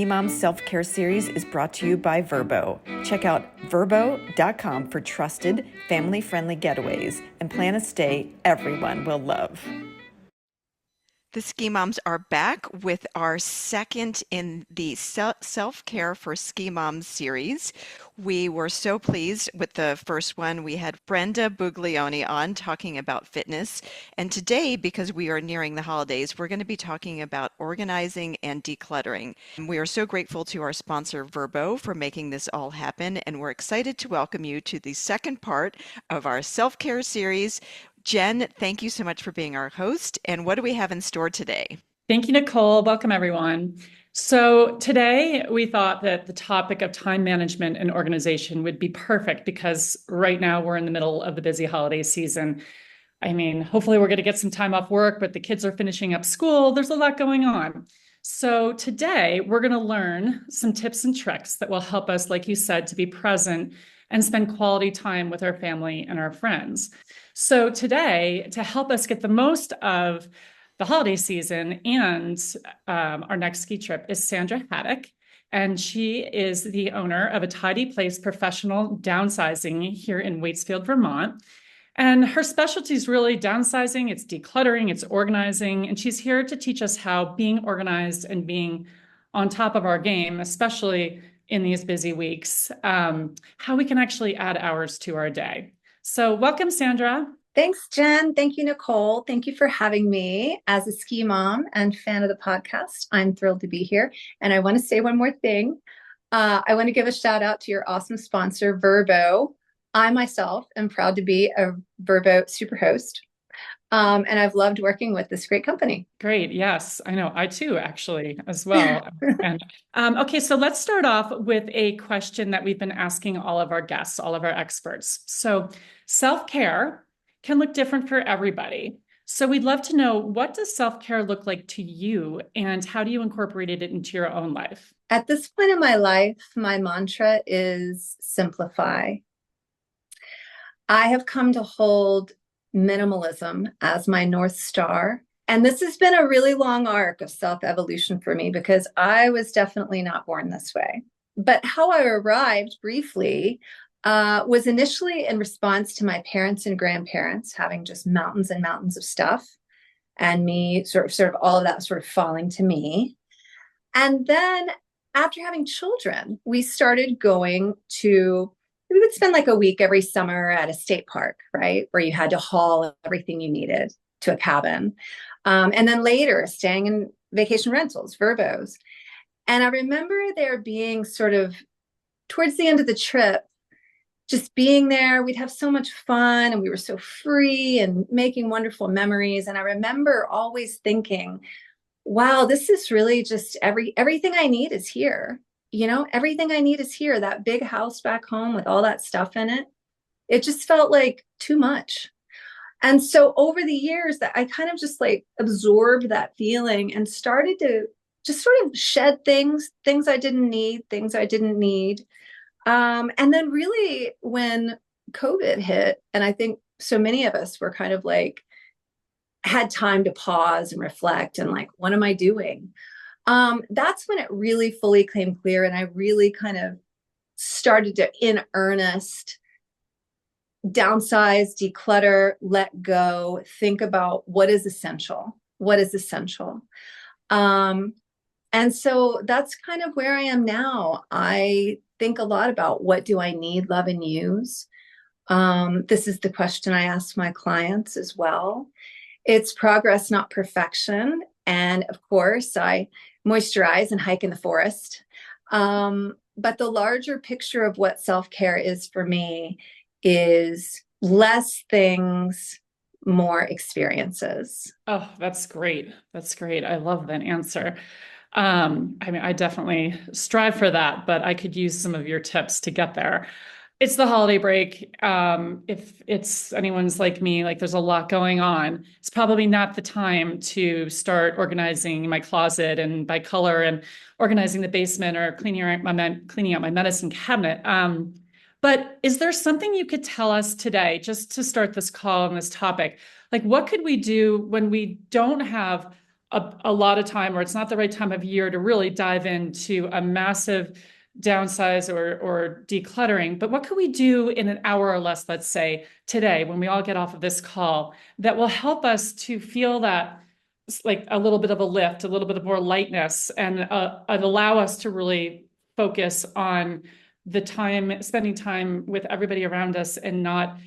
Ski Mom's Self-Care Series is brought to you by VRBO. Check out VRBO.com for trusted, family-friendly getaways and plan a stay everyone will love. The Ski Moms are back with our second in the Self-Care for Ski Moms series. We were so pleased with the first one. We had Brenda Buglioni on talking about fitness. And today, because we are nearing the holidays, we're going to be talking about organizing and decluttering. We are so grateful to our sponsor, VRBO, for making this all happen. And we're excited to welcome you to the second part of our self-care series. Jen, thank you so much for being our host. And what do we have in store today? Thank you, Nicole. Welcome, everyone. So today we thought that the topic of time management and organization would be perfect because right now we're in the middle of the busy holiday season. I mean, hopefully we're going to get some time off work, but the kids are finishing up school. There's a lot going on. So today we're going to learn some tips and tricks that will help us, like you said, to be present and spend quality time with our family and our friends. So today, to help us get the most of the holiday season and our next ski trip is Sandra Haddock. And she is the owner of a Tidy Place Professional Downsizing here in Waitsfield, Vermont. And her specialty is really downsizing, it's decluttering, it's organizing. And she's here to teach us how being organized and being on top of our game, especially in these busy weeks, how we can actually add hours to our day. So welcome, Sandra. Thanks, Jen. Thank you, Nicole. Thank you for having me as a ski mom and fan of the podcast. I'm thrilled to be here. And I want to say one more thing. I want to give a shout out to your awesome sponsor, VRBO. I myself am proud to be a VRBO superhost. And I've loved working with this great company. Great. Yes, I know. I too, actually, as well. Okay, so let's start off with a question that we've been asking all of our guests, all of our experts. So self-care can look different for everybody. So we'd love to know, what does self-care look like to you and how do you incorporate it into your own life? At this point in my life, my mantra is simplify. I have come to hold minimalism as my North Star. And this has been a really long arc of self-evolution for me because I was definitely not born this way. But how I arrived briefly was initially in response to my parents and grandparents having just mountains and mountains of stuff and me sort of all of that sort of falling to me. And then after having children, we started going to we would spend like a week every summer at a state park, right? Where you had to haul everything you needed to a cabin. And then later staying in vacation rentals, VRBOs. And I remember there being sort of towards the end of the trip, just being there, we'd have so much fun and we were so free and making wonderful memories. And I remember always thinking, wow, this is really just everything I need is here. You know, everything I need is here. That big house back home with all that stuff in it, it just felt like too much. And so over the years that I kind of just like absorbed that feeling and started to just sort of shed things I didn't need. And then really when COVID hit, and I think so many of us were kind of like, had time to pause and reflect and like, what am I doing? That's when it really fully came clear. And I really kind of started to, in earnest, downsize, declutter, let go, think about what is essential. And so that's kind of where I am now. I think a lot about what do I need, love, and use. This is the question I ask my clients as well. It's progress, not perfection. And of course, I moisturize and hike in the forest. But the larger picture of what self-care is for me is less things, more experiences. Oh, that's great. That's great. I love that answer. I mean, I definitely strive for that, but I could use some of your tips to get there. It's the holiday break. If it's anyone's like me, like there's a lot going on, it's probably not the time to start organizing my closet and by color and organizing the basement or cleaning out my medicine cabinet. But is there something you could tell us today, just to start this call on this topic? Like, what could we do when we don't have a lot of time, or it's not the right time of year to really dive into a massive downsize or decluttering. But what can we do in an hour or less, let's say today, when we all get off of this call, that will help us to feel that like a little bit of a lift, a little bit of more lightness, and allow us to really focus on the time, spending time with everybody around us and not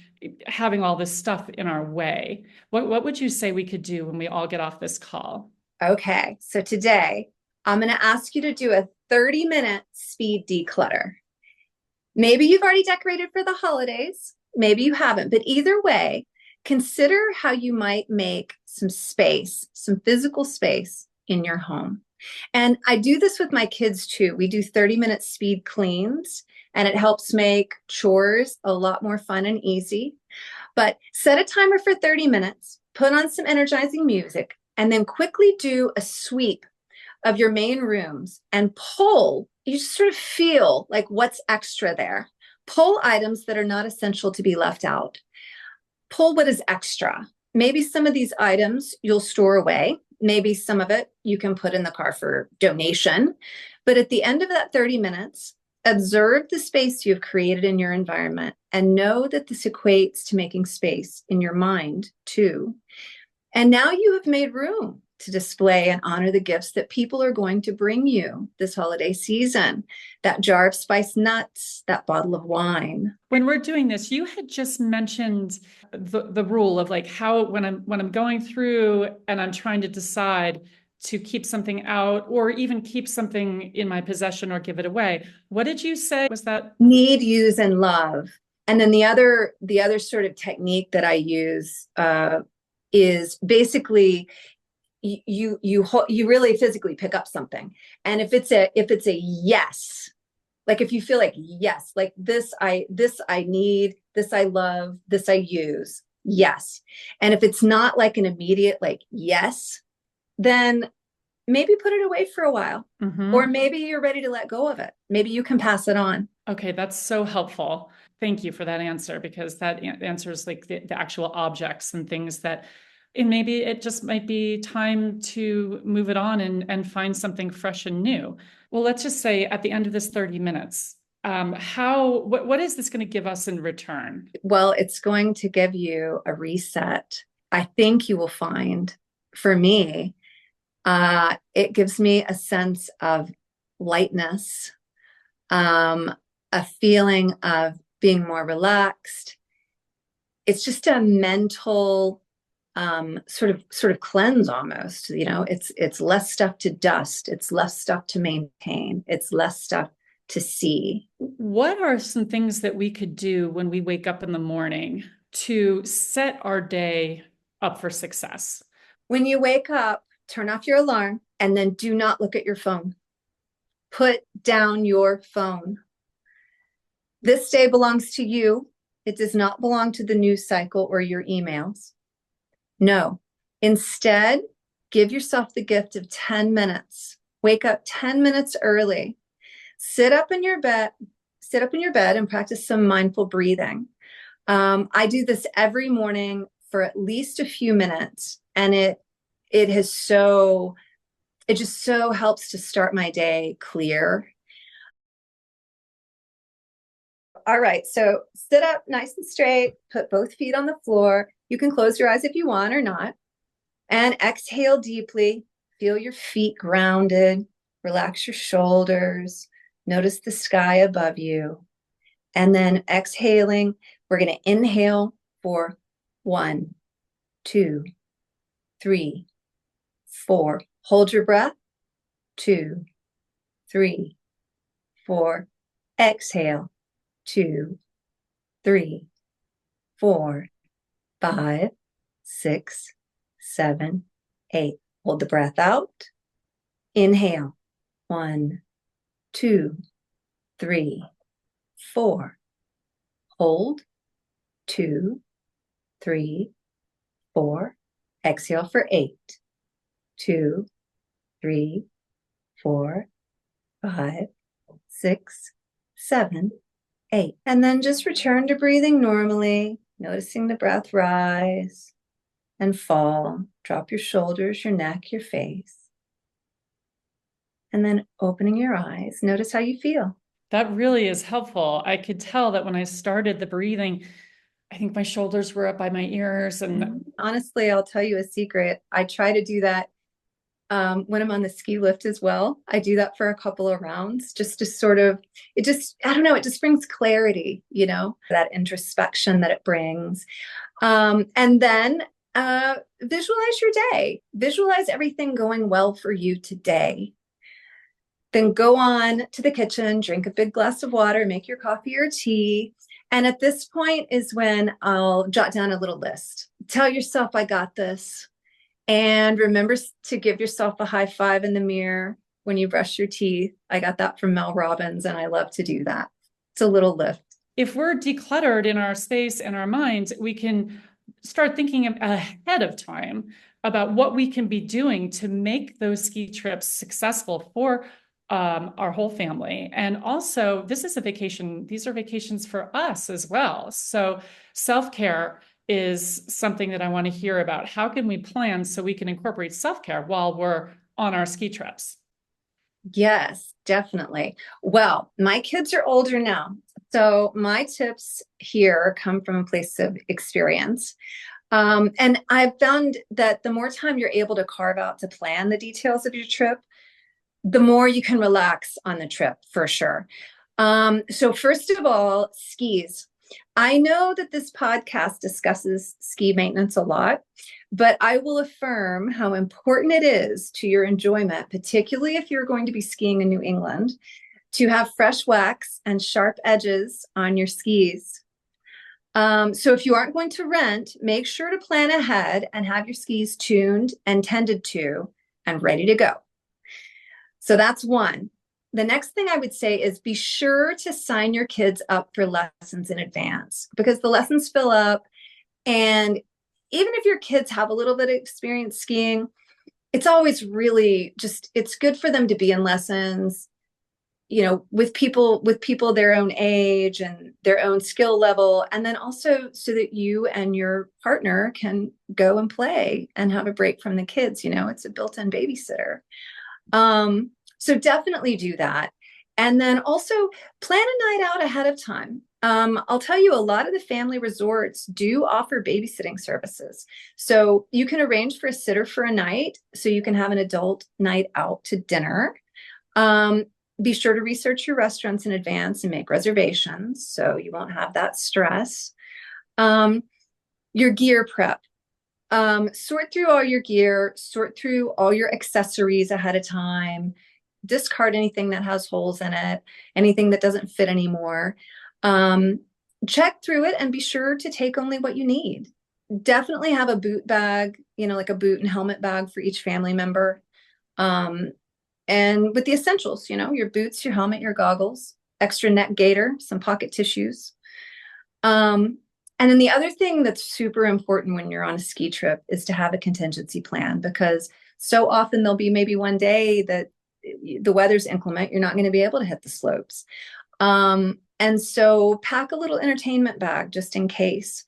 having all this stuff in our way. What would you say we could do when we all get off this call? Okay, so today I'm going to ask you to do a 30-minute speed declutter. Maybe you've already decorated for the holidays, maybe you haven't, but either way, consider how you might make some space, some physical space in your home. And I do this with my kids too. We do 30-minute speed cleans, and it helps make chores a lot more fun and easy. But set a timer for 30 minutes, put on some energizing music, and then quickly do a sweep of your main rooms and pull. You just sort of feel like what's extra there. Pull items that are not essential to be left out. Pull what is extra. Maybe some of these items you'll store away. Maybe some of it you can put in the car for donation. But at the end of that 30 minutes, observe the space you've created in your environment and know that this equates to making space in your mind too. And now you have made room to display and honor the gifts that people are going to bring you this holiday season. That jar of spiced nuts, that bottle of wine. When we're doing this, you had just mentioned the rule of like how when I'm going through and I'm trying to decide to keep something out or even keep something in my possession or give it away. What did you say was that? Need, use, and love. And then the other sort of technique that I use is basically you really physically pick up something. And if it's a yes, like if you feel like yes, like this I need, this I love, this I use, yes. And if it's not like an immediate like yes, then maybe put it away for a while. Or maybe you're ready to let go of it. Maybe you can pass it on. Okay, that's so helpful. Thank you for that answer, because that answers like the actual objects and things that, and maybe it just might be time to move it on and find something fresh and new. Well, let's just say at the end of this 30 minutes, what is this going to give us in return? Well, it's going to give you a reset. I think you will find, for me, it gives me a sense of lightness, a feeling of being more relaxed. It's just a mental sort of cleanse almost. You know, it's less stuff to dust, it's less stuff to maintain, it's less stuff to see. What are some things that we could do when we wake up in the morning to set our day up for success? When you wake up, turn off your alarm and then do not look at your phone. Put down your phone. This day belongs to you. It does not belong to the news cycle or your emails. No. Instead, give yourself the gift of 10 minutes. Wake up 10 minutes early. Sit up in your bed and practice some mindful breathing. I do this every morning for at least a few minutes, and it just so helps to start my day clear. All right, so sit up nice and straight, put both feet on the floor. You can close your eyes if you want or not. And exhale deeply. Feel your feet grounded. Relax your shoulders. Notice the sky above you. And then exhaling, we're going to inhale for 1, 2, 3, 4. Hold your breath. 2, 3, 4. Exhale. 2, 3, 4, 5, 6, 7, 8. Hold the breath out. Inhale. 1, 2, 3, 4. Hold. 2, 3, 4. Exhale for 8. 2, 3, 4, 5, 6, 7, 8. And then just return to breathing normally, noticing the breath rise and fall. Drop your shoulders, your neck, your face. And then opening your eyes, notice how you feel. That really is helpful. I could tell that when I started the breathing, I think my shoulders were up by my ears. And honestly, I'll tell you a secret. I try to do that when I'm on the ski lift as well. I do that for a couple of rounds just to sort of, I don't know, it just brings clarity, that introspection that it brings. And then visualize your day. Visualize everything going well for you today. Then go on to the kitchen, drink a big glass of water, make your coffee or tea. And at this point is when I'll jot down a little list. Tell yourself, I got this. And remember to give yourself a high five in the mirror when you brush your teeth. I got that from Mel Robbins, and I love to do that. It's a little lift. If we're decluttered in our space and our minds, we can start thinking ahead of time about what we can be doing to make those ski trips successful for our whole family. And also, this is a vacation. These are vacations for us as well. So self-care is something that I want to hear about. How can we plan so we can incorporate self-care while we're on our ski trips? Yes, definitely. Well, my kids are older now, so my tips here come from a place of experience. And I've found that the more time you're able to carve out to plan the details of your trip, the more you can relax on the trip, for sure. So first of all, skis. I know that this podcast discusses ski maintenance a lot, but I will affirm how important it is to your enjoyment, particularly if you're going to be skiing in New England, to have fresh wax and sharp edges on your skis. So if you aren't going to rent, make sure to plan ahead and have your skis tuned and tended to and ready to go. So that's one. The next thing I would say is be sure to sign your kids up for lessons in advance, because the lessons fill up. And even if your kids have a little bit of experience skiing, it's always really it's good for them to be in lessons, with people their own age and their own skill level. And then also so that you and your partner can go and play and have a break from the kids. It's a built-in babysitter. So definitely do that. And then also plan a night out ahead of time. I'll tell you, a lot of the family resorts do offer babysitting services. So you can arrange for a sitter for a night so you can have an adult night out to dinner. Be sure to research your restaurants in advance and make reservations so you won't have that stress. Your gear prep. Sort through all your gear, sort through all your accessories ahead of time. Discard anything that has holes in it, anything that doesn't fit anymore. Check through it and be sure to take only what you need. Definitely have a boot bag, like a boot and helmet bag for each family member. And with the essentials, your boots, your helmet, your goggles, extra neck gaiter, some pocket tissues. And then the other thing that's super important when you're on a ski trip is to have a contingency plan, because so often there'll be maybe one day that the weather's inclement, you're not going to be able to hit the slopes. And so pack a little entertainment bag just in case.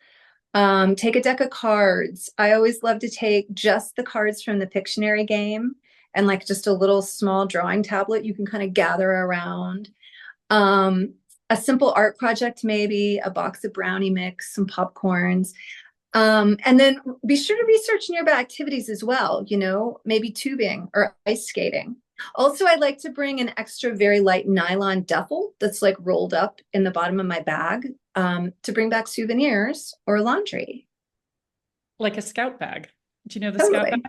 Take a deck of cards. I always love to take just the cards from the Pictionary game and just a little small drawing tablet you can kind of gather around. A simple art project, maybe a box of brownie mix, some popcorns. And then be sure to research nearby activities as well, maybe tubing or ice skating. Also, I'd like to bring an extra very light nylon duffel that's rolled up in the bottom of my bag to bring back souvenirs or laundry. Like a scout bag. Do you know the scout bag?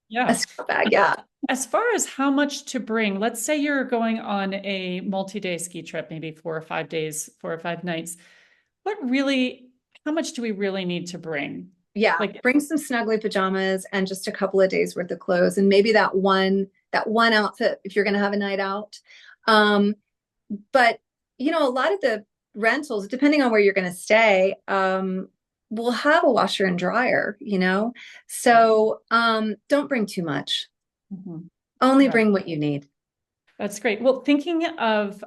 Yeah. A scout bag, yeah. As far as how much to bring, let's say you're going on a multi-day ski trip, maybe 4 or 5 days, 4 or 5 nights. How much do we really need to bring? Yeah, bring some snuggly pajamas and just a couple of days worth of clothes, and maybe that one outfit if you're going to have a night out. But a lot of the rentals, depending on where you're going to stay, will have a washer and dryer, so don't bring too much. Mm-hmm. Only bring what you need. That's great. Well, thinking of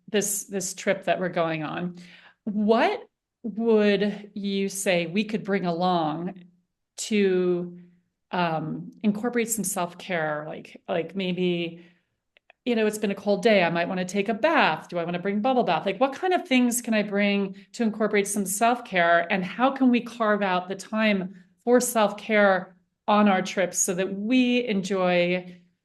this trip that we're going on, what would you say we could bring along to incorporate some self-care, like maybe, it's been a cold day. I might want to take a bath. Do I want to bring bubble bath? Like, what kind of things can I bring to incorporate some self-care? And how can we carve out the time for self-care on our trips so that we enjoy?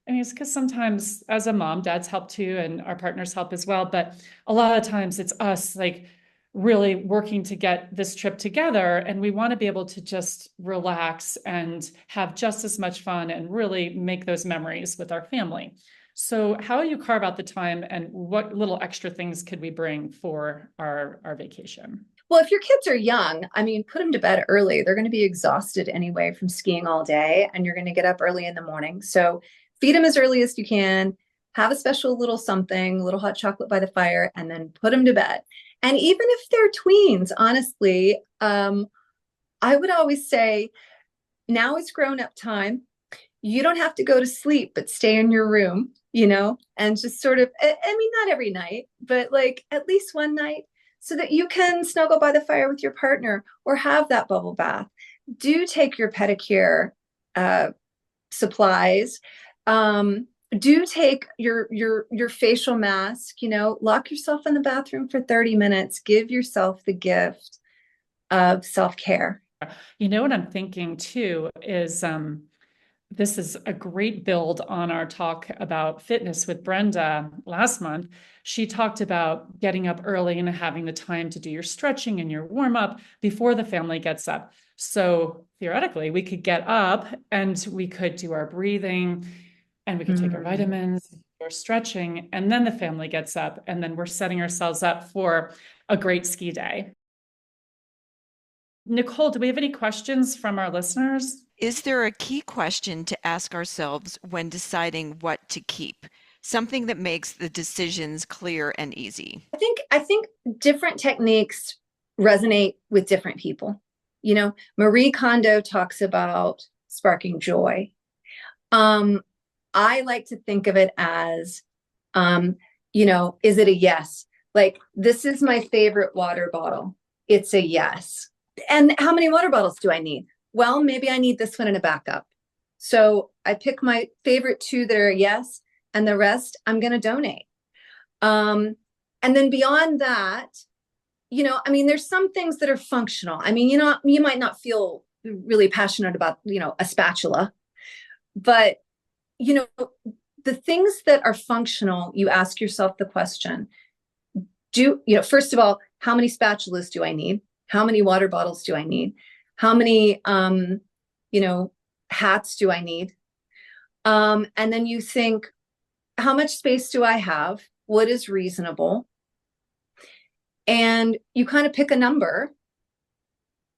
I mean, it's because sometimes as a mom, dads help too, and our partners help as well. But a lot of times it's us like really working to get this trip together. And we want to be able to just relax and have just as much fun and really make those memories with our family. So how do you carve out the time, and what little extra things could we bring for our vacation? Well, if your kids are young, I mean, put them to bed early. They're going to be exhausted anyway from skiing all day, and you're going to get up early in the morning. So feed them as early as you can, have a special little something, a little hot chocolate by the fire, and then put them to bed. And even if they're tweens, honestly, I would always say, now is grown-up time. You don't have to go to sleep, but stay in your room, and just sort of, I mean, not every night, but like at least one night, so that you can snuggle by the fire with your partner or have that bubble bath. Do take your pedicure supplies. Do take your facial mask, lock yourself in the bathroom for 30 minutes. Give yourself the gift of self-care. What I'm thinking too is this is a great build on our talk about fitness with Brenda last month. She talked about getting up early and having the time to do your stretching and your warm up before the family gets up. So theoretically, we could get up and we could do our breathing, and we could take our vitamins, our stretching, and then the family gets up, and then we're setting ourselves up for a great ski day. Nicole, do we have any questions from our listeners? Is there a key question to ask ourselves when deciding what to keep? Something that makes the decisions clear and easy. I think different techniques resonate with different people. Marie Kondo talks about sparking joy. I like to think of it as, is it a yes? Like, this is my favorite water bottle. It's a yes. And how many water bottles do I need? Well, maybe I need this one in a backup. So I pick my favorite 2 that are a yes, and the rest I'm going to donate. And then beyond that, there's some things that are functional. I mean, you might not feel really passionate about, a spatula, but, the things that are functional, you ask yourself the question, first of all, how many spatulas do I need? How many water bottles do I need? How many, hats do I need? And then you think, how much space do I have? What is reasonable? And you kind of pick a number,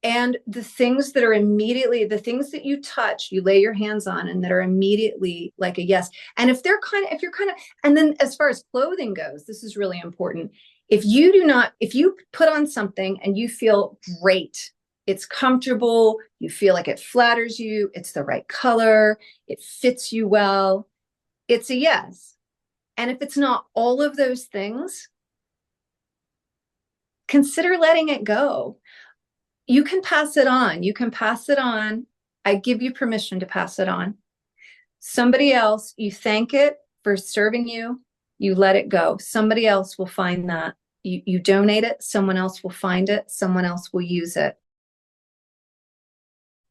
and the things that you touch, you lay your hands on, and that are immediately like a yes. And if you're kind of, and then as far as clothing goes, this is really important. If you put on something and you feel great, it's comfortable, you feel like it flatters you, it's the right color, it fits you well, it's a yes. And if it's not all of those things, consider letting it go. You can pass it on. I give you permission to pass it on. Somebody else, you thank it for serving you, you let it go. Somebody else will find that. You donate it, someone else will find it, someone else will use it.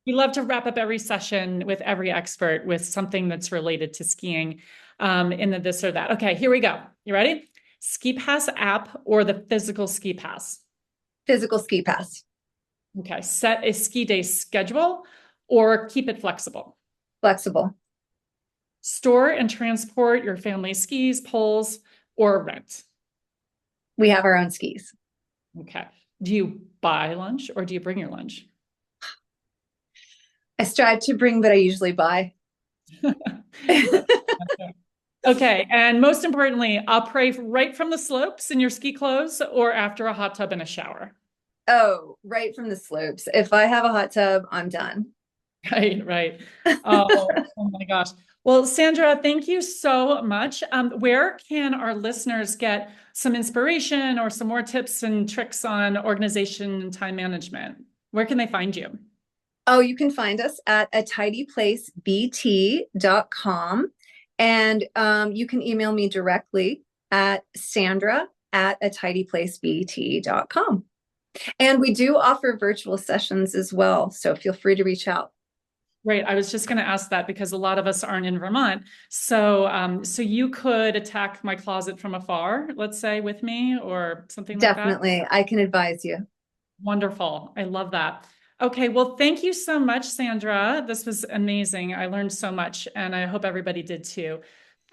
We love to wrap up every session with every expert with something that's related to skiing, in the this or that. Okay, here we go. You ready? Ski Pass app or the physical ski pass? Physical ski pass. Okay, set a ski day schedule or keep it flexible? Flexible. Store and transport your family skis, poles, or rent? We have our own skis. Okay. Do you buy lunch or do you bring your lunch? I strive to bring, but I usually buy. Okay. And most importantly, I'll pray right from the slopes in your ski clothes or after a hot tub and a shower? Oh, right from the slopes. If I have a hot tub, I'm done. Right. Oh my gosh. Well, Sandra, thank you so much. Where can our listeners get some inspiration or some more tips and tricks on organization and time management? Where can they find you? Oh, you can find us at atidyplacebt.com. And you can email me directly at sandra@atidyplacebt.com. And we do offer virtual sessions as well, so feel free to reach out. Right. I was just going to ask that because a lot of us aren't in Vermont. So, so you could attack my closet from afar, let's say, with me or something like that? Definitely. I can advise you. Wonderful. I love that. Okay. Well, thank you so much, Sandra. This was amazing. I learned so much, and I hope everybody did too.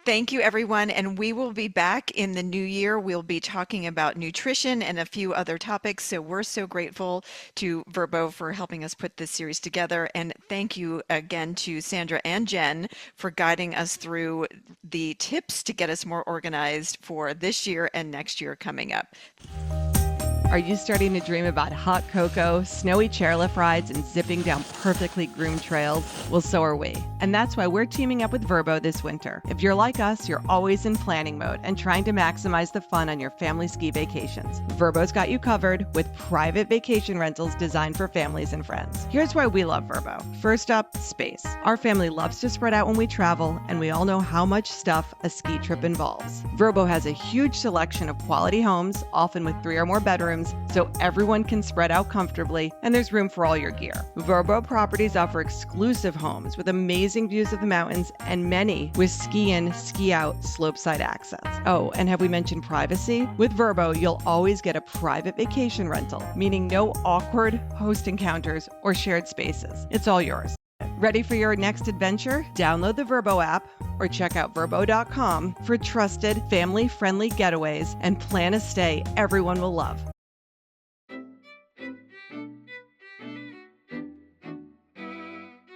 Thank you, everyone. And we will be back in the new year. We'll be talking about nutrition and a few other topics. So we're so grateful to VRBO for helping us put this series together. And thank you again to Sandra and Jen for guiding us through the tips to get us more organized for this year and next year coming up. Are you starting to dream about hot cocoa, snowy chairlift rides, and zipping down perfectly groomed trails? Well, so are we. And that's why we're teaming up with VRBO this winter. If you're like us, you're always in planning mode and trying to maximize the fun on your family ski vacations. VRBO's got you covered with private vacation rentals designed for families and friends. Here's why we love VRBO. First up, space. Our family loves to spread out when we travel, and we all know how much stuff a ski trip involves. VRBO has a huge selection of quality homes, often with 3 or more bedrooms, so everyone can spread out comfortably, and there's room for all your gear. VRBO properties offer exclusive homes with amazing views of the mountains, and many with ski-in, ski-out, slopeside access. Oh, and have we mentioned privacy? With VRBO, you'll always get a private vacation rental, meaning no awkward host encounters or shared spaces. It's all yours. Ready for your next adventure? Download the VRBO app or check out VRBO.com for trusted, family-friendly getaways and plan a stay everyone will love.